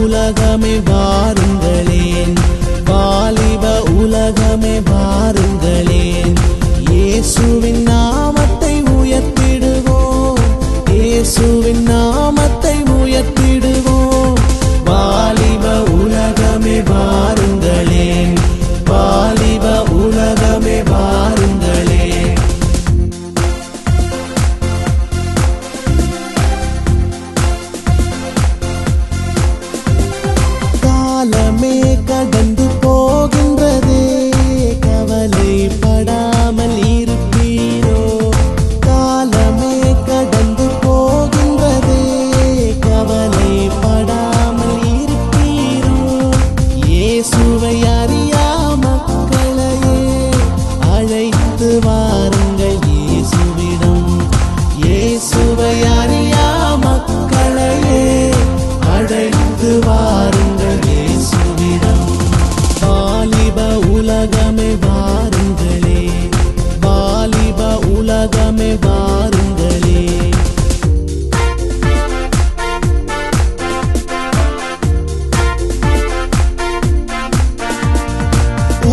உலகமே வாருங்களேன், வாலிப உலகமே வாருங்களேன், இயேசுவின் நாமத்தை உயர்த்திடுவோம், இயேசுவின் நாமத்தை உயர்த்திடுவோம். வாலிப உலகமே வாருங்களேன், வாலிப உலகமே வாருங்களேன். காலமே கடந்து போகின்றதே, கவலைப்படாமல் இருப்பீரோ. காலமே கடந்து போகின்றதே, கவலைப்படாமல் இருப்பீரோ. இயேசுவை அறியா மக்களையே அழைத்து வாருங்கள் இயேசுவிடம், இயேசுவை அறியா மக்களையே அழைத்து வாருங்கள் இயேசுவிடம். வாலிப உலகமே வாருங்களே, வாலிப உலகமே வாருங்களே.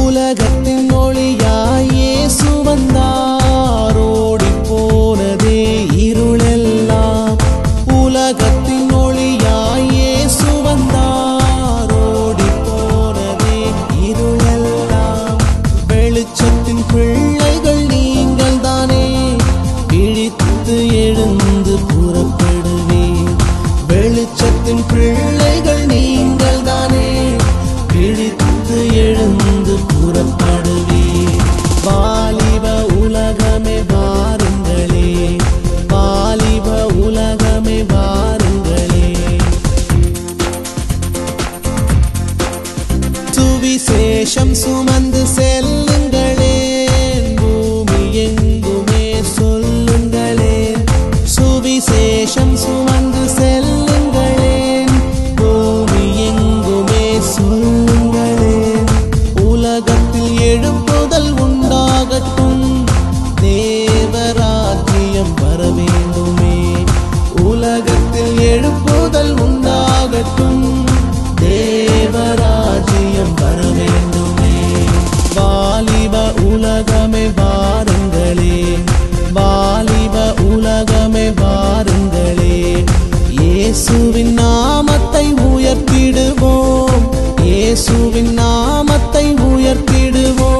உலகத்தின் ஒளியாய் இயேசு வந்தார், ஓடிப் போனதே இருளெல்லாம். உலகத்தின் ஒளியாய் இயேசு வந்தார், ஓடிப் போனதே இருளெல்லாம். வெளிச்சத்தின் பிள்ளைகள் நீங்கள் தானே, விழித்து எழுந்து புறப்படுவீர். வெளிச்சத்தின் பிள்ளைகள் நீங்கள் தானே, விழித்து எழுந்து புறப்படுவீர். வாலிப உலகமே வாருங்களே, வாலிப உலகமே வாருங்களே. சுவிசேஷம் சுமந்து செல்லுங்களேன், பூமி எங்குமே சொல்லுங்களேன். சுவிசேஷம் சுமந்து செல்லுங்களேன், பூமி எங்குமே சொல்லுங்களேன். உலகத்தில் எழுப்புதல் உண்டாகட்டும், தேவராஜ்யம் வர வேண்டுமே. உலகத்தில் எழுப்புதல் உண்டாகட்டும், தேவராஜ்யம் வர வேண்டுமே. வாலிப உலகமே வாருங்களே, வாலிப உலகமே வாருங்களே. இயேசுவின் நாமத்தை உயர்த்திடுவோம், இயேசுவின் நாமத்தை உயர்த்திடுவோம்.